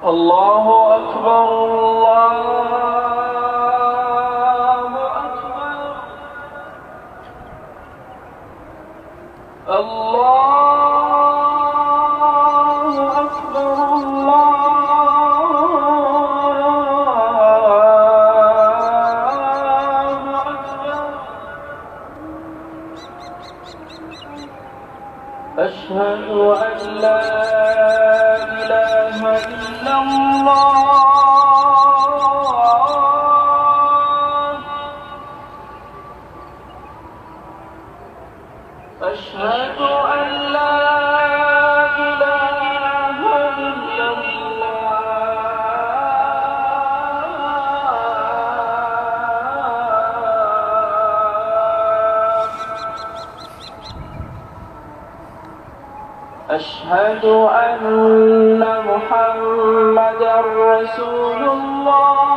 الله أكبر الله أكبر الله أكبر الله أكبر أشهد أن لا إله إلا الله أشهد أن لا إله إلا الله أشهد أن محمدًا رسول الله